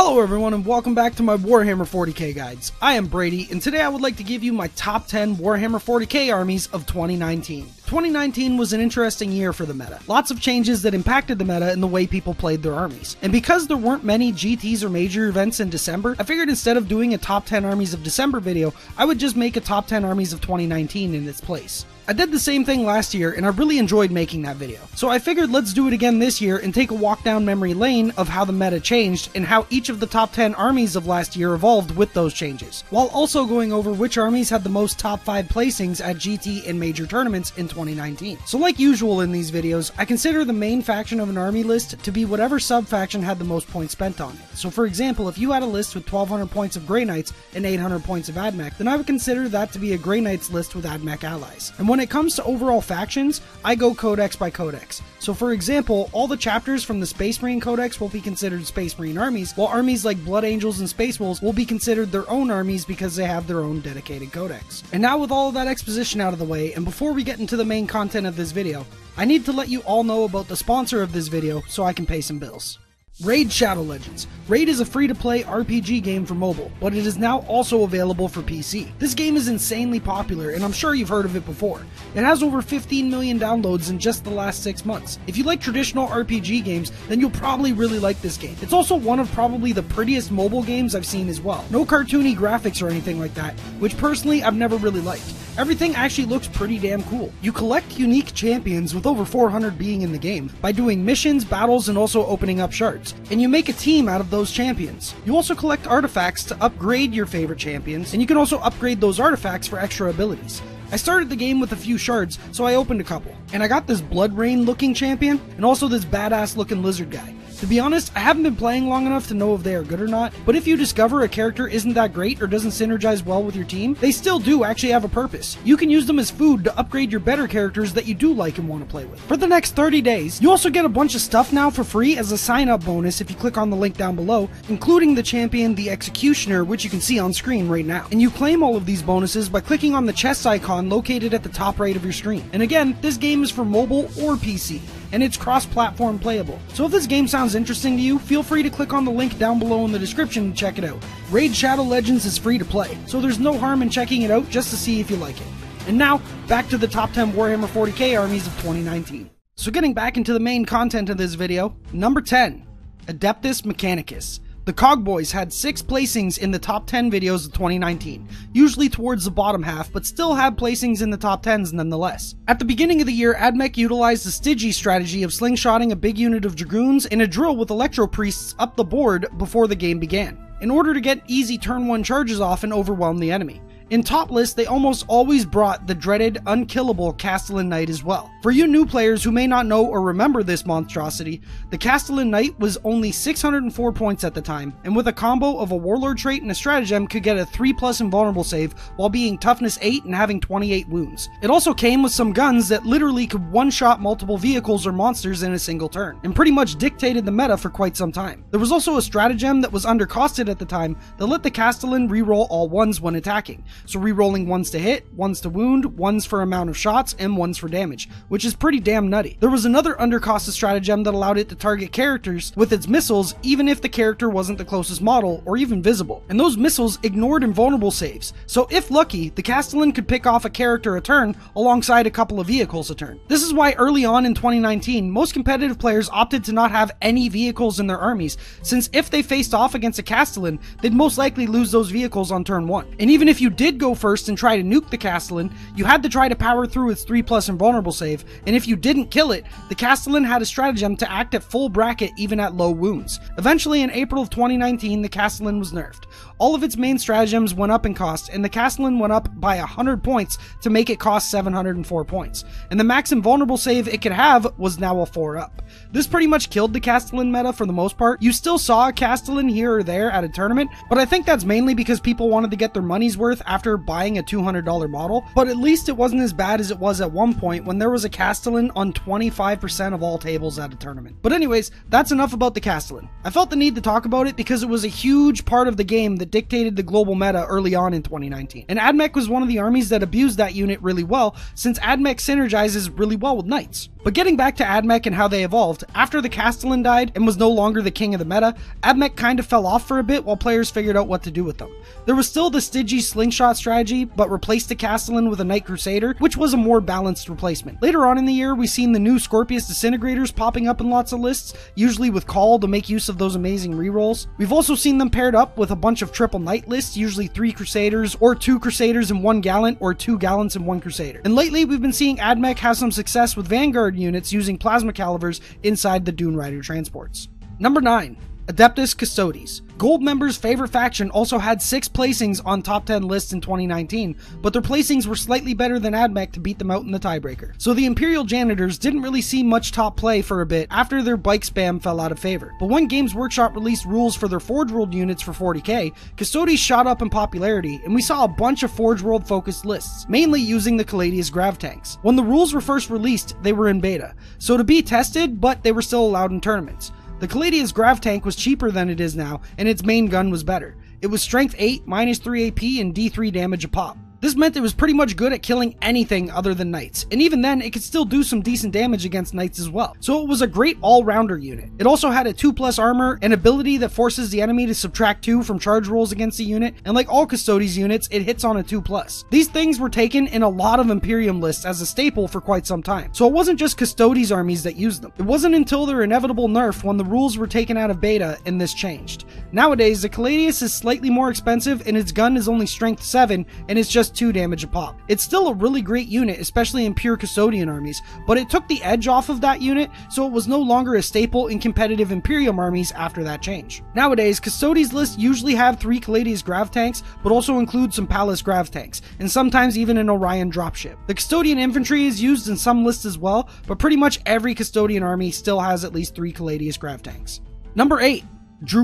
Hello everyone and welcome back to my Warhammer 40k guides. I am Brady and today I would like to give you my top 10 Warhammer 40k armies of 2019. 2019 was an interesting year for the meta. Lots of changes that impacted the meta and the way people played their armies. And because there weren't many GTs or major events in December, I figured instead of doing a top 10 armies of December video, I would just make a top 10 armies of 2019 in its place. I did the same thing last year and I really enjoyed making that video. So I figured let's do it again this year and take a walk down memory lane of how the meta changed and how each of the top 10 armies of last year evolved with those changes, while also going over which armies had the most top 5 placings at GT and major tournaments in 2019. So like usual in these videos, I consider the main faction of an army list to be whatever sub-faction had the most points spent on it. So for example, if you had a list with 1200 points of Grey Knights and 800 points of AdMech, then I would consider that to be a Grey Knights list with AdMech allies. And when it comes to overall factions, I go codex by codex. So for example, all the chapters from the Space Marine Codex will be considered Space Marine armies, while armies like Blood Angels and Space Wolves will be considered their own armies because they have their own dedicated codex. And now with all of that exposition out of the way, and before we get into the main content of this video, I need to let you all know about the sponsor of this video so I can pay some bills. Raid Shadow Legends. Raid is a free-to-play RPG game for mobile, but it is now also available for PC. This game is insanely popular, and I'm sure you've heard of it before. It has over 15 million downloads in just the last 6 months. If you like traditional RPG games, then you'll probably really like this game. It's also one of probably the prettiest mobile games I've seen as well. No cartoony graphics or anything like that, which personally I've never really liked. Everything actually looks pretty damn cool. You collect unique champions, with over 400 being in the game, by doing missions, battles, and also opening up shards. And you make a team out of those champions. You also collect artifacts to upgrade your favorite champions, and you can also upgrade those artifacts for extra abilities. I started the game with a few shards, so I opened a couple. And I got this Blood Rain looking champion, and also this badass looking lizard guy. To be honest, I haven't been playing long enough to know if they are good or not, but if you discover a character isn't that great or doesn't synergize well with your team, they still do actually have a purpose. You can use them as food to upgrade your better characters that you do like and want to play with. For the next 30 days, you also get a bunch of stuff now for free as a sign-up bonus if you click on the link down below, including the champion, the Executioner, which you can see on screen right now. And you claim all of these bonuses by clicking on the chest icon located at the top right of your screen. And again, this game is for mobile or PC, and it's cross-platform playable. So if this game sounds interesting to you, feel free to click on the link down below in the description to check it out. Raid Shadow Legends is free to play, so there's no harm in checking it out just to see if you like it. And now, back to the top 10 Warhammer 40k armies of 2019. So getting back into the main content of this video, number 10, Adeptus Mechanicus. The Cogboys had 6 placings in the top 10 videos of 2019, usually towards the bottom half, but still had placings in the top 10s nonetheless. At the beginning of the year, AdMech utilized the Stygian strategy of slingshotting a big unit of Dragoons in a drill with Electro Priests up the board before the game began, in order to get easy turn 1 charges off and overwhelm the enemy. In top lists, they almost always brought the dreaded, unkillable Castellan Knight as well. For you new players who may not know or remember this monstrosity, the Castellan Knight was only 604 points at the time, and with a combo of a Warlord trait and a stratagem could get a 3+ invulnerable save while being toughness 8 and having 28 wounds. It also came with some guns that literally could one-shot multiple vehicles or monsters in a single turn, and pretty much dictated the meta for quite some time. There was also a stratagem that was undercosted at the time that let the Castellan reroll all 1s when attacking. So rerolling 1s to hit, 1s to wound, 1s for amount of shots, and 1s for damage, which is pretty damn nutty. There was another undercosted stratagem that allowed it to target characters with its missiles even if the character wasn't the closest model or even visible. And those missiles ignored invulnerable saves, so if lucky, the Castellan could pick off a character a turn alongside a couple of vehicles a turn. This is why early on in 2019, most competitive players opted to not have any vehicles in their armies, since if they faced off against a Castellan, they'd most likely lose those vehicles on turn 1. And even if you did go first and try to nuke the Castellan, you had to try to power through its 3+ invulnerable save, and if you didn't kill it, the Castellan had a stratagem to act at full bracket even at low wounds. Eventually in April of 2019, the Castellan was nerfed. All of its main stratagems went up in cost, and the Castellan went up by 100 points to make it cost 704 points, and the max invulnerable save it could have was now a 4-up. This pretty much killed the Castellan meta for the most part. You still saw a Castellan here or there at a tournament, but I think that's mainly because people wanted to get their money's worth after buying a $200 model, but at least it wasn't as bad as it was at one point when there was a Castellan on 25% of all tables at a tournament. But anyways, that's enough about the Castellan. I felt the need to talk about it because it was a huge part of the game that dictated the global meta early on in 2019. And AdMech was one of the armies that abused that unit really well, since AdMech synergizes really well with Knights. But getting back to AdMech and how they evolved, after the Castellan died and was no longer the king of the meta, AdMech kind of fell off for a bit while players figured out what to do with them. There was still the Stygian slingshot strategy, but replaced the Castellan with a Knight Crusader, which was a more balanced replacement. Later on in the year, we've seen the new Scorpius Disintegrators popping up in lots of lists, usually with Call to make use of those amazing rerolls. We've also seen them paired up with a bunch of triple Knight lists, usually 3 Crusaders, or 2 Crusaders and 1 Gallant, or 2 Gallants and 1 Crusader. And lately, we've been seeing AdMech have some success with Vanguard units using plasma calivers inside the Dune Rider transports. Number 9. Adeptus Custodes. Gold members' favorite faction also had 6 placings on top 10 lists in 2019, but their placings were slightly better than AdMech to beat them out in the tiebreaker. So the Imperial Janitors didn't really see much top play for a bit after their bike spam fell out of favor. But when Games Workshop released rules for their Forge World units for 40k, Custodes shot up in popularity, and we saw a bunch of Forge World focused lists, mainly using the Caladius Grav tanks. When the rules were first released, they were in beta, so to be tested, but they were still allowed in tournaments. The Caladius Grav tank was cheaper than it is now, and its main gun was better. It was strength 8, -3 AP, and D3 damage a pop. This meant it was pretty much good at killing anything other than knights, and even then it could still do some decent damage against knights as well. So it was a great all-rounder unit. It also had a 2+ armor, an ability that forces the enemy to subtract 2 from charge rolls against the unit, and like all Custodes units, it hits on a 2+. These things were taken in a lot of Imperium lists as a staple for quite some time. So it wasn't just Custodes armies that used them. It wasn't until their inevitable nerf when the rules were taken out of beta and this changed. Nowadays, the Caladius is slightly more expensive and its gun is only strength 7 and it's just 2 damage a pop. It's still a really great unit, especially in pure Custodian armies, but it took the edge off of that unit, so it was no longer a staple in competitive Imperium armies after that change. Nowadays, Custodes lists usually have 3 Caladius Grav tanks, but also include some Pallas Grav tanks, and sometimes even an Orion dropship. The Custodian infantry is used in some lists as well, but pretty much every Custodian army still has at least 3 Caladius Grav tanks. Number 8.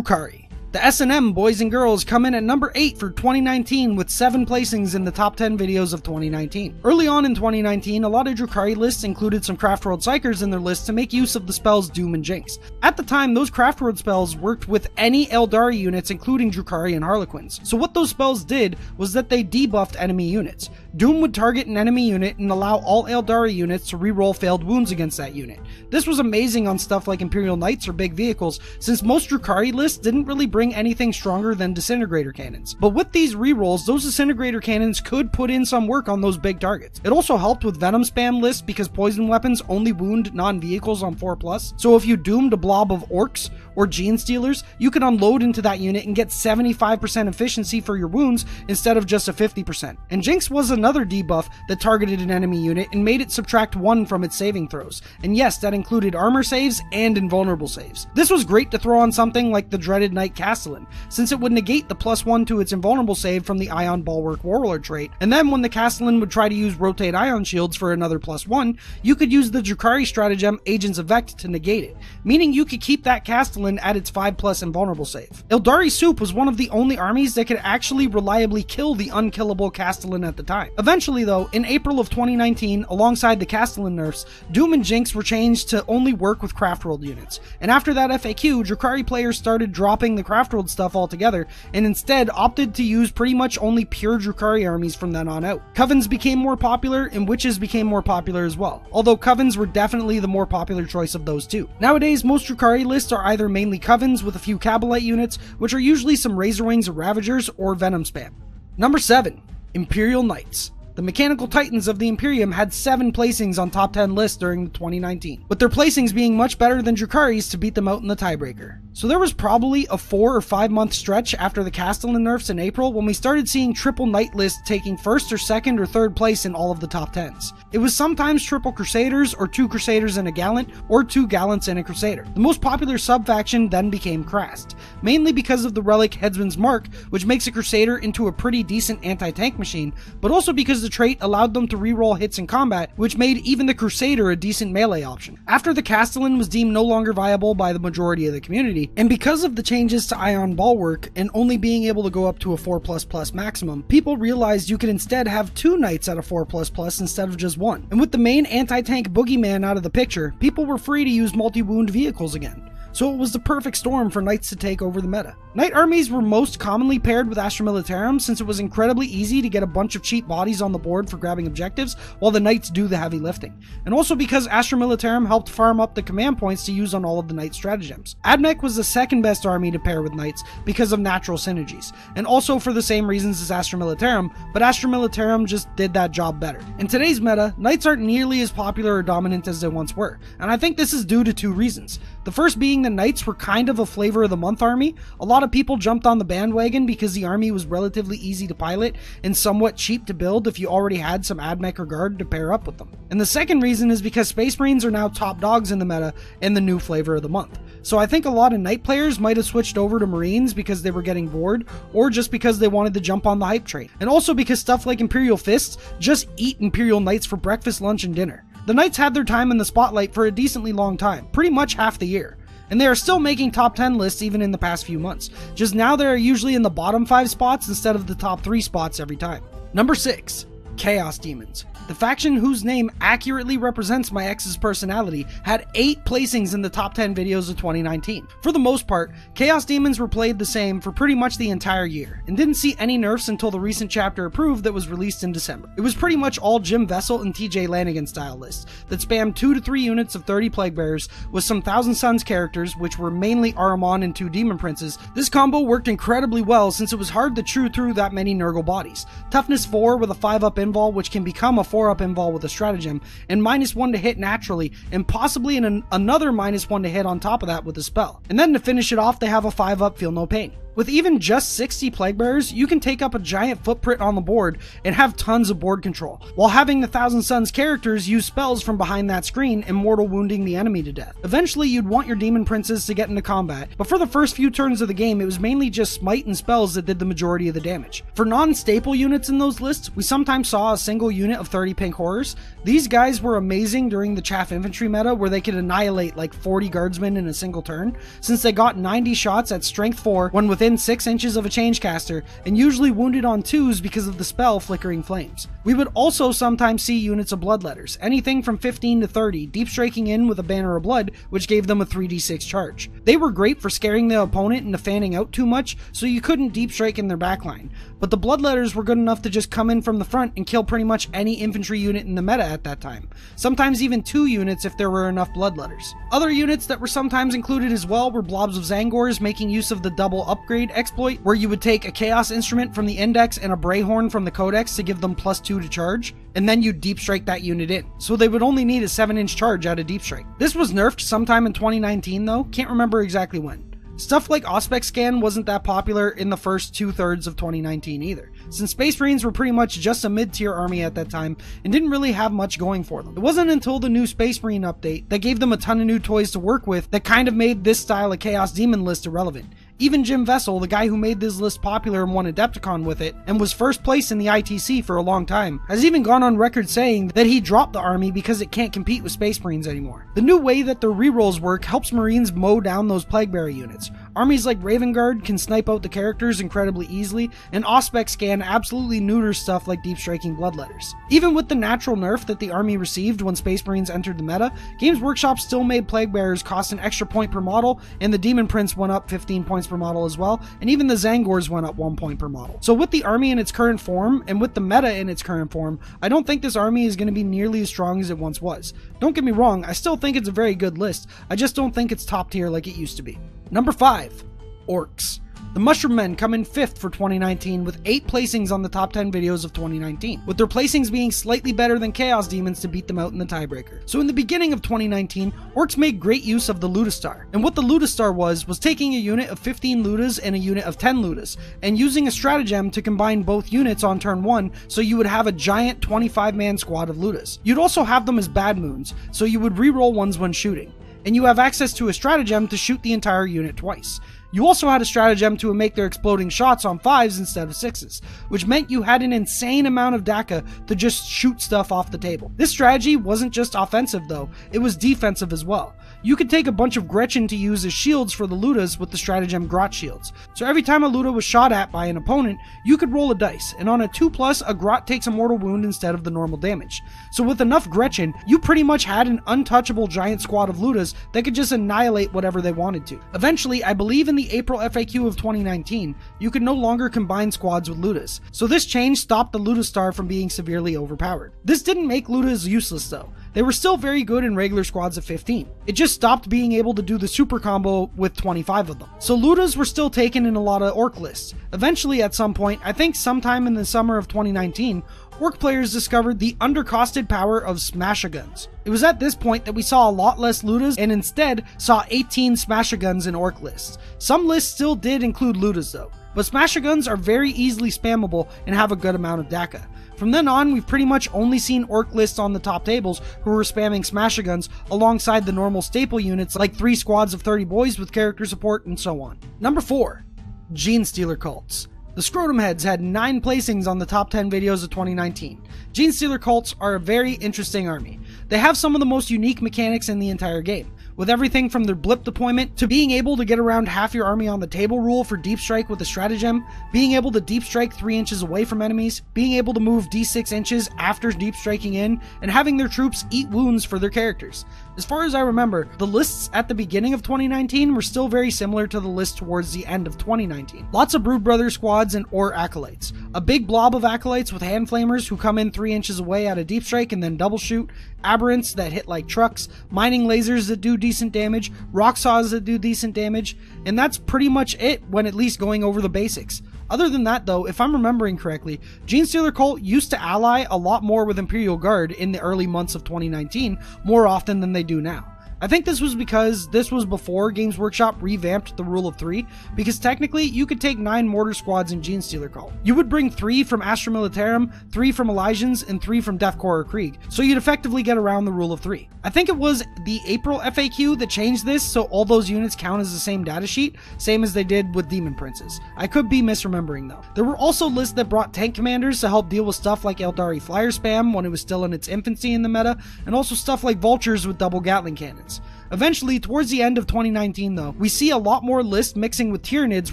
Carey. The S&M boys and girls come in at number 8 for 2019 with 7 placings in the top 10 videos of 2019. Early on in 2019, a lot of Drukhari lists included some Craftworld Psychers in their list to make use of the spells Doom and Jinx. At the time, those Craftworld spells worked with any Eldari units including Drukhari and Harlequins. So what those spells did was that they debuffed enemy units. Doom would target an enemy unit and allow all Eldari units to reroll failed wounds against that unit. This was amazing on stuff like Imperial Knights or big vehicles, since most Drukhari lists didn't really bring anything stronger than disintegrator cannons. But with these rerolls, those disintegrator cannons could put in some work on those big targets. It also helped with venom spam lists because poison weapons only wound non-vehicles on 4+, so if you doomed a blob of Orcs or Genestealers, you could unload into that unit and get 75% efficiency for your wounds instead of just a 50%. And Jinx was another debuff that targeted an enemy unit and made it subtract 1 from its saving throws. And yes, that included armor saves and invulnerable saves. This was great to throw on something like the dreaded Knight Castellan, since it would negate the +1 to its invulnerable save from the Ion Bulwark Warlord trait, and then when the Castellan would try to use Rotate Ion Shields for another +1, you could use the Drukhari stratagem Agents of Vect to negate it, meaning you could keep that Castellan at its 5+ invulnerable save. Eldari Soup was one of the only armies that could actually reliably kill the unkillable Castellan at the time. Eventually though, in April of 2019, alongside the Castellan nerfs, Doom and Jinx were changed to only work with Craftworld units, and after that FAQ, Drukhari players started dropping the Craftworld stuff altogether, and instead opted to use pretty much only pure Drukhari armies from then on out. Covens became more popular, and Witches became more popular as well, although Covens were definitely the more popular choice of those two. Nowadays, most Drukhari lists are either mainly Covens with a few Cabalite units, which are usually some Razorwings or Ravagers, or Venom spam. Number 7. Imperial Knights. The Mechanical Titans of the Imperium had 7 placings on top 10 lists during 2019, with their placings being much better than Drukhari's to beat them out in the tiebreaker. So there was probably a 4 or 5 month stretch after the Castellan nerfs in April when we started seeing triple Knight lists taking 1st or 2nd or 3rd place in all of the top 10s. It was sometimes triple Crusaders, or 2 Crusaders and a Gallant, or 2 Gallants and a Crusader. The most popular sub-faction then became Krast, mainly because of the relic Headsman's Mark, which makes a Crusader into a pretty decent anti-tank machine, but also because the trait allowed them to reroll hits in combat, which made even the Crusader a decent melee option. After the Castellan was deemed no longer viable by the majority of the community, and because of the changes to Ion Bulwark and only being able to go up to a 4++ maximum, people realized you could instead have 2 Knights at a 4++ instead of just 1. And with the main anti-tank boogeyman out of the picture, people were free to use multi-wound vehicles again. so it was the perfect storm for knights to take over the meta. Knight armies were most commonly paired with Astra Militarum since it was incredibly easy to get a bunch of cheap bodies on the board for grabbing objectives while the knights do the heavy lifting, and also because Astra Militarum helped farm up the command points to use on all of the knight stratagems. Admech was the second best army to pair with knights because of natural synergies, and also for the same reasons as Astra Militarum, but Astra Militarum just did that job better. In today's meta, knights aren't nearly as popular or dominant as they once were, and I think this is due to two reasons. The first being the knights were kind of a flavor of the month army. A lot of people jumped on the bandwagon because the army was relatively easy to pilot and somewhat cheap to build if you already had some Admech or Guard to pair up with them. And the second reason is because Space Marines are now top dogs in the meta and the new flavor of the month. So I think a lot of knight players might have switched over to Marines because they were getting bored, or just because they wanted to jump on the hype train. And also because stuff like Imperial Fists just eat Imperial Knights for breakfast, lunch, and dinner. The Knights had their time in the spotlight for a decently long time, pretty much half the year. And they are still making top 10 lists even in the past few months. Just now they are usually in the bottom 5 spots instead of the top 3 spots every time. Number 6. Chaos Demons. The faction whose name accurately represents my ex's personality had 8 placings in the top 10 videos of 2019. For the most part, Chaos Demons were played the same for pretty much the entire year, and didn't see any nerfs until the recent chapter approved that was released in December. It was pretty much all Jim Vessel and TJ Lanigan style lists that spammed 2 to 3 units of 30 Plague Bearers with some Thousand Suns characters, which were mainly Ahriman and 2 Demon Princes. This combo worked incredibly well since it was hard to chew through that many Nurgle bodies. Toughness 4 with a 5-up invul, which can become a 4-up invul with a stratagem, and -1 to hit naturally, and possibly another -1 to hit on top of that with a spell. And then to finish it off, they have a 5-up Feel No Pain. With even just 60 Plague Bearers, you can take up a giant footprint on the board and have tons of board control, while having the Thousand Suns characters use spells from behind that screen and mortal wounding the enemy to death. Eventually you'd want your Demon Princes to get into combat, but for the first few turns of the game it was mainly just smite and spells that did the majority of the damage. For non-staple units in those lists, we sometimes saw a single unit of 30 Pink Horrors. These guys were amazing during the Chaff Infantry meta where they could annihilate like 40 guardsmen in a single turn, since they got 90 shots at strength 4 when within 6 inches of a Changecaster, and usually wounded on 2s because of the spell Flickering Flames. We would also sometimes see units of Bloodletters, anything from 15 to 30, deep striking in with a Banner of Blood, which gave them a 3d6 charge. They were great for scaring the opponent into fanning out too much, so you couldn't deep strike in their backline, but the Bloodletters were good enough to just come in from the front and kill pretty much any infantry unit in the meta at that time, sometimes even 2 units if there were enough Bloodletters. Other units that were sometimes included as well were Blobs of Zangors, making use of the double upgrade exploit, where you would take a Chaos Instrument from the Index and a Brayhorn from the Codex to give them +2 to charge, and then you deep strike that unit in, so they would only need a 7-inch charge out of deep strike. This was nerfed sometime in 2019 though, can't remember exactly when. Stuff like Auspex Scan wasn't that popular in the first 2/3 of 2019 either, since Space Marines were pretty much just a mid-tier army at that time and didn't really have much going for them. It wasn't until the new Space Marine update that gave them a ton of new toys to work with that kind of made this style of Chaos Demon list irrelevant. Even Jim Vessel, the guy who made this list popular and won Adepticon with it, and was first place in the ITC for a long time, has even gone on record saying that he dropped the army because it can't compete with Space Marines anymore. The new way that their rerolls work helps Marines mow down those Plague Bearer units. Armies like Raven Guard can snipe out the characters incredibly easily, and Auspex Scan absolutely neuters stuff like deep striking Bloodletters. Even with the natural nerf that the army received when Space Marines entered the meta, Games Workshop still made Plague Bearers cost an extra point per model, and the Demon Prince went up 15 points per model as well, and even the Zangors went up 1 point per model. So with the army in its current form, and with the meta in its current form, I don't think this army is going to be nearly as strong as it once was. Don't get me wrong, I still think it's a very good list, I just don't think it's top tier like it used to be. Number 5. Orcs. The Mushroom Men come in 5th for 2019 with 8 placings on the top 10 videos of 2019, with their placings being slightly better than Chaos Demons to beat them out in the tiebreaker. So in the beginning of 2019, Orcs made great use of the Ludastar, and what the Ludastar was taking a unit of 15 Ludas and a unit of 10 Ludas, and using a stratagem to combine both units on turn 1, so you would have a giant 25-man squad of Ludas. You'd also have them as Bad Moons, so you would reroll ones when shooting, and you have access to a stratagem to shoot the entire unit twice. You also had a stratagem to make their exploding shots on 5s instead of 6s, which meant you had an insane amount of DACA to just shoot stuff off the table. This strategy wasn't just offensive though, it was defensive as well. You could take a bunch of Gretchen to use as shields for the Ludas with the stratagem Grot shields. So every time a Luda was shot at by an opponent, you could roll a dice, and on a 2+, a Grot takes a mortal wound instead of the normal damage. So with enough Gretchen, you pretty much had an untouchable giant squad of Ludas that could just annihilate whatever they wanted to. Eventually, I believe in the April FAQ of 2019, you could no longer combine squads with Ludas. So this change stopped the Ludastar from being severely overpowered. This didn't make Ludas useless though. They were still very good in regular squads of 15. It just stopped being able to do the super combo with 25 of them. So Ludas were still taken in a lot of Orc lists. Eventually at some point, I think sometime in the summer of 2019, Orc players discovered the undercosted power of Smash-A-Guns. It was at this point that we saw a lot less Ludas and instead saw 18 Smash-A-Guns in Orc lists. Some lists still did include Ludas though, but Smash-A-Guns are very easily spammable and have a good amount of DACA. From then on, we've pretty much only seen Orc lists on the top tables who were spamming Smash-A-Guns alongside the normal staple units like 3 squads of 30 boys with character support and so on. Number 4. Genestealer Cults. The Scrotum Heads had 9 placings on the top 10 videos of 2019. Genestealer Cults are a very interesting army. They have some of the most unique mechanics in the entire game, with everything from their blip deployment to being able to get around half your army on the table rule for deep strike with a stratagem, being able to deep strike 3 inches away from enemies, being able to move d6 inches after deep striking in, and having their troops eat wounds for their characters. As far as I remember, the lists at the beginning of 2019 were still very similar to the list towards the end of 2019. Lots of Brood Brother squads and or acolytes. A big blob of acolytes with hand flamers who come in 3 inches away at a deep strike and then double shoot, aberrants that hit like trucks, mining lasers that do decent damage, rock saws that do decent damage, and that's pretty much it when at least going over the basics. Other than that though, if I'm remembering correctly, Genestealer Cult used to ally a lot more with Imperial Guard in the early months of 2019, more often than they do now. I think this was because this was before Games Workshop revamped the rule of 3, because technically you could take 9 mortar squads in Genestealer Cult. You would bring 3 from Astra Militarum, 3 from Elysians, and 3 from Deathcore or Krieg, so you'd effectively get around the rule of 3. I think it was the April FAQ that changed this so all those units count as the same datasheet, same as they did with Demon Princes. I could be misremembering though. There were also lists that brought tank commanders to help deal with stuff like Eldari flyer spam when it was still in its infancy in the meta, and also stuff like vultures with double Gatling cannons. Eventually, towards the end of 2019 though, we see a lot more lists mixing with Tyranids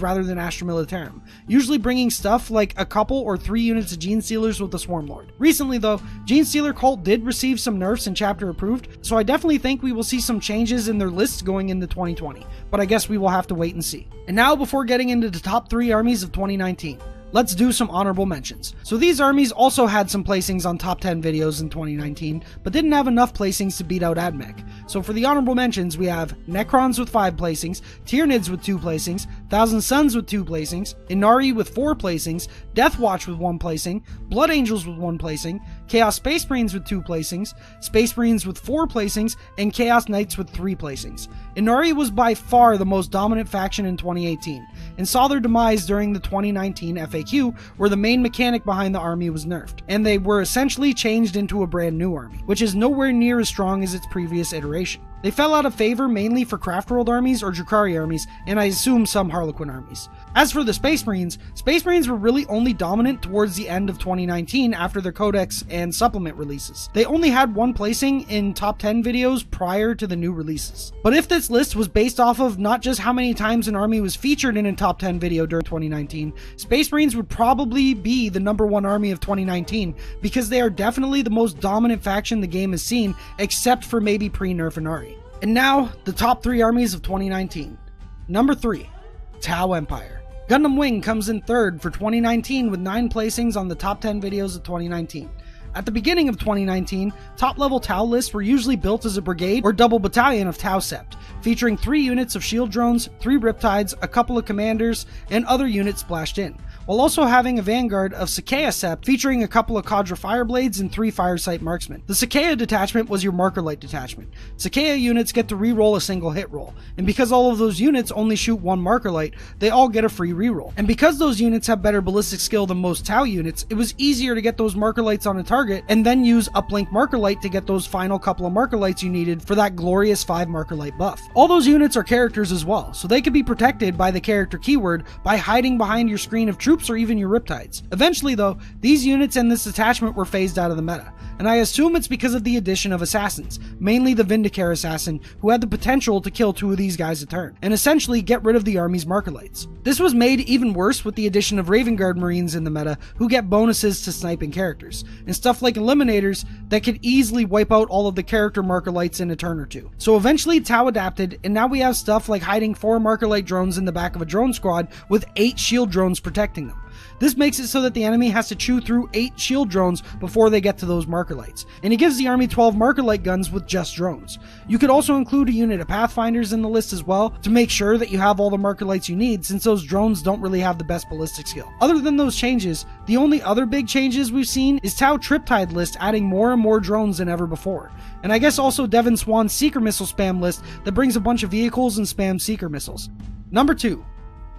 rather than Astra Militarum, usually bringing stuff like a couple or 3 units of Genestealers with the Swarmlord. Recently though, Genestealer Cult did receive some nerfs and chapter approved, so I definitely think we will see some changes in their lists going into 2020, but I guess we will have to wait and see. And now, before getting into the top 3 armies of 2019, let's do some honorable mentions. So these armies also had some placings on top 10 videos in 2019, but didn't have enough placings to beat out AdMech. So for the honorable mentions, we have Necrons with 5 placings, Tyranids with 2 placings, Thousand Suns with 2 placings, Inari with 4 placings, Deathwatch with 1 placing, Blood Angels with 1 placing, Chaos Space Marines with 2 placings, Space Marines with 4 placings, and Chaos Knights with 3 placings. Inari was by far the most dominant faction in 2018, and saw their demise during the 2019 FAQ, where the main mechanic behind the army was nerfed, and they were essentially changed into a brand new army, which is nowhere near as strong as its previous iteration. They fell out of favor mainly for Craftworld armies or Drukhari armies, and I assume some Harlequin armies. As for the Space Marines were really only dominant towards the end of 2019 after their Codex and supplement releases. They only had 1 placing in top 10 videos prior to the new releases. But if this list was based off of not just how many times an army was featured in a top 10 video during 2019, Space Marines would probably be the #1 army of 2019, because they are definitely the most dominant faction the game has seen, except for maybe pre-nerf Inari. And now, the top 3 armies of 2019. Number 3, Tao Empire. Gundam Wing comes in 3rd for 2019 with 9 placings on the top 10 videos of 2019. At the beginning of 2019, top-level Tau lists were usually built as a brigade or double battalion of Tau Sept, featuring 3 units of shield drones, 3 riptides, a couple of commanders, and other units splashed in. while also having a vanguard of Sakea Sept featuring a couple of Cadre Fireblades and 3 Firesight Marksmen. The Sakea detachment was your Marker Light detachment. Sakea units get to reroll a single hit roll, and because all of those units only shoot 1 Marker Light, they all get a free reroll. And because those units have better ballistic skill than most Tau units, it was easier to get those Marker Lights on a target and then use Uplink Marker Light to get those final couple of Marker Lights you needed for that glorious 5 Marker Light buff. All those units are characters as well, so they could be protected by the character keyword by hiding behind your screen of troops or even your Riptides. Eventually though, these units and this attachment were phased out of the meta, and I assume it's because of the addition of assassins, mainly the Vindicare assassin, who had the potential to kill 2 of these guys a turn, and essentially get rid of the army's Marker Lights. This was made even worse with the addition of Raven Guard Marines in the meta, who get bonuses to sniping characters, and stuff like Eliminators that could easily wipe out all of the character Marker Lights in a turn or 2. So eventually Tau adapted, and now we have stuff like hiding 4 Marker Light drones in the back of a drone squad with 8 shield drones protecting them. This makes it so that the enemy has to chew through 8 shield drones before they get to those Marker Lights, and it gives the army 12 Marker Light guns with just drones. You could also include a unit of Pathfinders in the list as well to make sure that you have all the Marker Lights you need, since those drones don't really have the best ballistic skill. Other than those changes, the only other big changes we've seen is Tau Triptide list adding more and more drones than ever before, and I guess also Devon Swan's Seeker Missile spam list that brings a bunch of vehicles and spams Seeker Missiles. Number 2.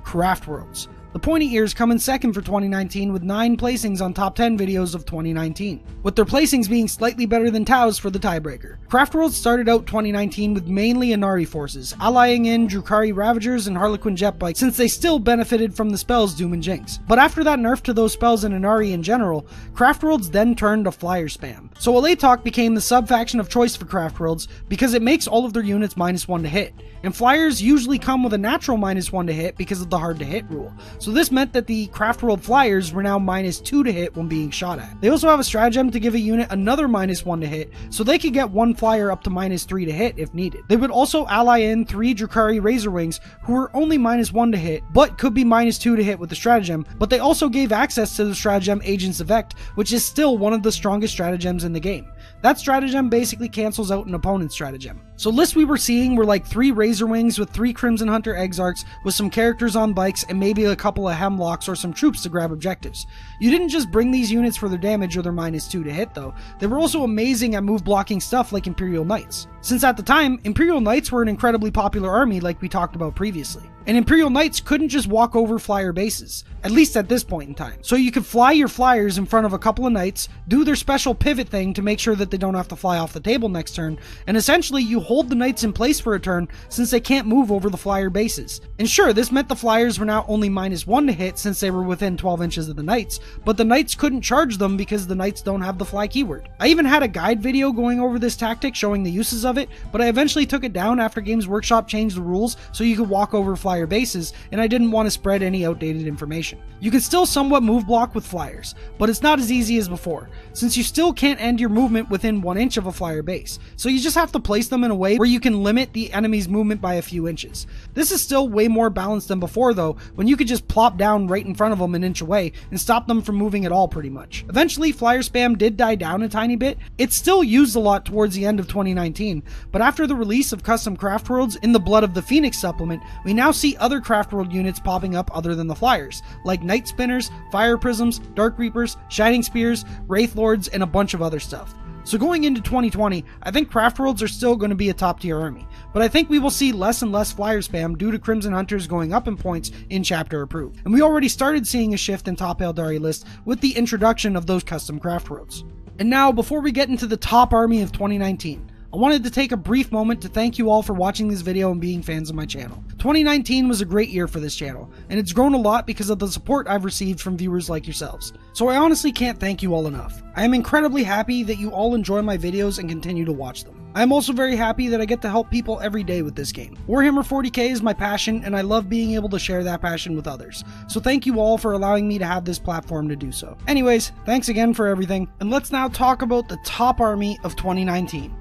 Craft Worlds. The pointy ears come in second for 2019 with 9 placings on top 10 videos of 2019, with their placings being slightly better than Tau's for the tiebreaker. Craft Worlds started out 2019 with mainly Inari forces, allying in Drukhari Ravagers and Harlequin Jetbike since they still benefited from the spells Doom and Jinx. But after that nerf to those spells in Inari in general, Craft Worlds then turned to flyer spam. So Alatok became the sub-faction of choice for Craft Worlds because it makes all of their units -1 to hit, and flyers usually come with a natural -1 to hit because of the hard to hit rule. So this meant that the Craft World Flyers were now -2 to hit when being shot at. They also have a stratagem to give a unit another -1 to hit, so they could get 1 flyer up to -3 to hit if needed. They would also ally in 3 Drukhari Razorwings who were only -1 to hit, but could be -2 to hit with the stratagem, but they also gave access to the stratagem Agents of Vect, which is still one of the strongest stratagems in the game. That stratagem basically cancels out an opponent's stratagem. So lists we were seeing were like 3 Razorwings with 3 Crimson Hunter Exarchs with some characters on bikes and maybe a couple of Hemlocks or some troops to grab objectives. You didn't just bring these units for their damage or their -2 to hit though, they were also amazing at move blocking stuff like Imperial Knights. Since at the time, Imperial Knights were an incredibly popular army like we talked about previously. And Imperial Knights couldn't just walk over flyer bases, at least at this point in time. So you could fly your flyers in front of a couple of knights, do their special pivot thing to make sure that they don't have to fly off the table next turn, and essentially you hold the knights in place for a turn since they can't move over the flyer bases. And sure, this meant the flyers were now only -1 to hit since they were within 12 inches of the knights, but the knights couldn't charge them because the knights don't have the fly keyword. I even had a guide video going over this tactic showing the uses of it, but I eventually took it down after Games Workshop changed the rules so you could walk over flyer bases, and I didn't want to spread any outdated information. You can still somewhat move block with flyers, but it's not as easy as before, since you still can't end your movement within 1 inch of a flyer base, so you just have to place them in a way where you can limit the enemy's movement by a few inches. This is still way more balanced than before though, when you could just plop down right in front of them an inch away and stop them from moving at all pretty much. Eventually flyer spam did die down a tiny bit. It's still used a lot towards the end of 2019, but after the release of custom Craft Worlds in the Blood of the Phoenix supplement, we now see other Craft World units popping up other than the flyers, like Night Spinners, Fire Prisms, Dark Reapers, Shining Spears, Wraith Lords, and a bunch of other stuff. So going into 2020, I think Craft Worlds are still going to be a top tier army, but I think we will see less and less flyer spam due to Crimson Hunters going up in points in chapter approved. And we already started seeing a shift in top Eldari lists with the introduction of those custom Craft Worlds. And now, before we get into the top army of 2019, I wanted to take a brief moment to thank you all for watching this video and being fans of my channel. 2019 was a great year for this channel, and it's grown a lot because of the support I've received from viewers like yourselves. So I honestly can't thank you all enough. I am incredibly happy that you all enjoy my videos and continue to watch them. I am also very happy that I get to help people every day with this game. Warhammer 40k is my passion, and I love being able to share that passion with others. So thank you all for allowing me to have this platform to do so. Anyways, thanks again for everything, and let's now talk about the top army of 2019.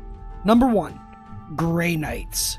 Number 1. Grey Knights.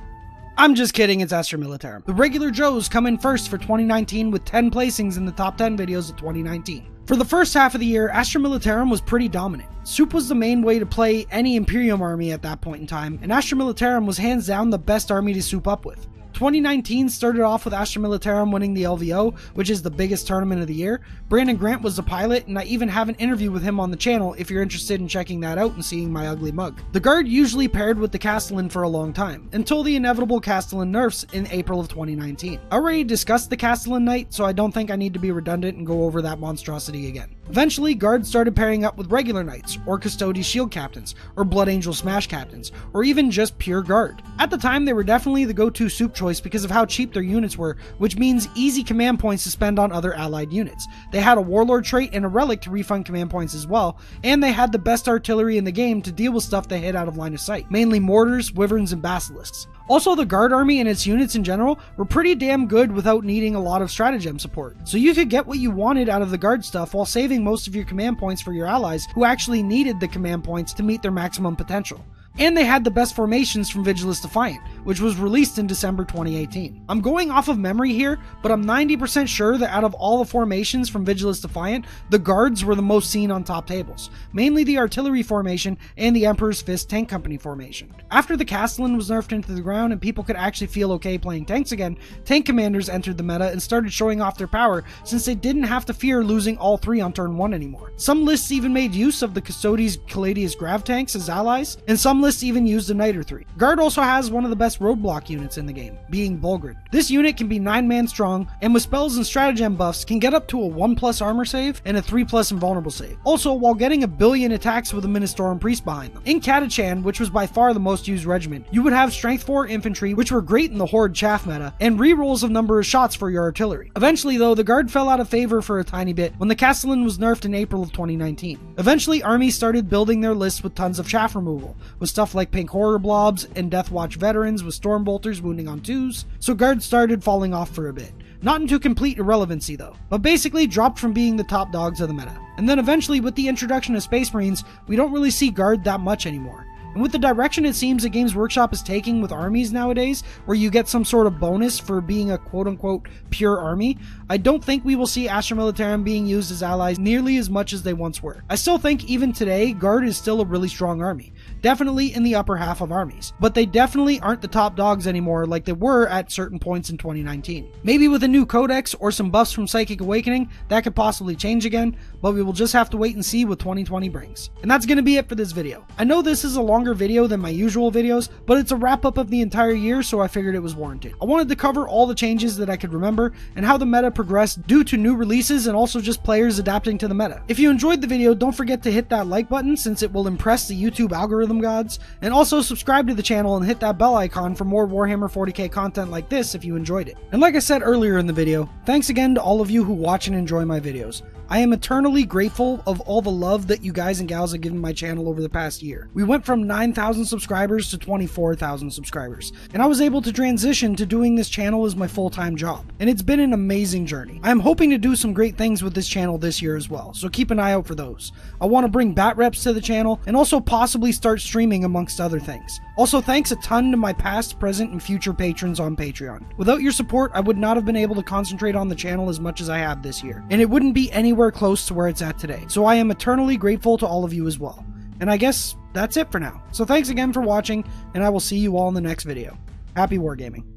I'm just kidding, it's Astra Militarum. The regular Joes come in first for 2019 with 10 placings in the top 10 videos of 2019. For the first half of the year, Astra Militarum was pretty dominant. Soup was the main way to play any Imperium army at that point in time, and Astra Militarum was hands down the best army to soup up with. 2019 started off with Astra Militarum winning the LVO, which is the biggest tournament of the year. Brandon Grant was the pilot, and I even have an interview with him on the channel if you're interested in checking that out and seeing my ugly mug. The Guard usually paired with the Castellan for a long time, until the inevitable Castellan nerfs in April of 2019. I already discussed the Castellan Knight, so I don't think I need to be redundant and go over that monstrosity again. Eventually, Guards started pairing up with regular Knights, or Custodes Shield Captains, or Blood Angel Smash Captains, or even just pure Guard. At the time, they were definitely the go-to soup choice because of how cheap their units were, which means easy command points to spend on other allied units. They had a Warlord trait and a relic to refund command points as well, and they had the best artillery in the game to deal with stuff that hit out of line of sight, mainly mortars, wyverns, and basilisks. Also, the Guard army and its units in general were pretty damn good without needing a lot of stratagem support, so you could get what you wanted out of the Guard stuff while saving most of your command points for your allies who actually needed the command points to meet their maximum potential. And they had the best formations from Vigilus Defiant, which was released in December 2018. I'm going off of memory here, but I'm 90% sure that out of all the formations from Vigilus Defiant, the Guards were the most seen on top tables, mainly the Artillery formation and the Emperor's Fist Tank Company formation. After the Castellan was nerfed into the ground and people could actually feel okay playing tanks again, tank commanders entered the meta and started showing off their power since they didn't have to fear losing all three on turn 1 anymore. Some lists even made use of the Custodes Caladius Grav tanks as allies, and some lists even used a Knight or 3. Guard also has one of the best roadblock units in the game, being Bulgrid. This unit can be 9-man strong, and with spells and stratagem buffs can get up to a 1+ armor save and a 3+ invulnerable save. Also, while getting a billion attacks with a Ministorum Priest behind them. In Catachan, which was by far the most used regiment, you would have Strength 4 infantry, which were great in the Horde chaff meta, and rerolls of number of shots for your artillery. Eventually though, the Guard fell out of favor for a tiny bit when the Castellan was nerfed in April of 2019. Eventually, armies started building their lists with tons of chaff removal, with stuff like Pink Horror Blobs and Deathwatch Veterans with Storm Bolters wounding on 2s, so Guards started falling off for a bit. Not into complete irrelevancy though, but basically dropped from being the top dogs of the meta. And then eventually with the introduction of Space Marines, we don't really see Guard that much anymore. And with the direction it seems that Games Workshop is taking with armies nowadays, where you get some sort of bonus for being a quote-unquote pure army, I don't think we will see Astra Militarum being used as allies nearly as much as they once were. I still think even today, Guard is still a really strong army, definitely in the upper half of armies, but they definitely aren't the top dogs anymore like they were at certain points in 2019. Maybe with a new codex or some buffs from Psychic Awakening, that could possibly change again, but we will just have to wait and see what 2020 brings. And that's going to be it for this video. I know this is a longer video than my usual videos, but it's a wrap up of the entire year, so I figured it was warranted. I wanted to cover all the changes that I could remember and how the meta progressed due to new releases and also just players adapting to the meta. If you enjoyed the video, don't forget to hit that like button since it will impress the YouTube algorithm gods, and also subscribe to the channel and hit that bell icon for more Warhammer 40k content like this if you enjoyed it. And like I said earlier in the video, thanks again to all of you who watch and enjoy my videos. I am eternally grateful of all the love that you guys and gals have given my channel over the past year. We went from 9,000 subscribers to 24,000 subscribers, and I was able to transition to doing this channel as my full-time job, and it's been an amazing journey. I am hoping to do some great things with this channel this year as well, so keep an eye out for those. I want to bring bat reps to the channel, and also possibly start streaming amongst other things. Also, thanks a ton to my past, present, and future patrons on Patreon. Without your support, I would not have been able to concentrate on the channel as much as I have this year, and it wouldn't be anywhere close to where it's at today. So I am eternally grateful to all of you as well. And I guess that's it for now. So thanks again for watching, and I will see you all in the next video. Happy wargaming.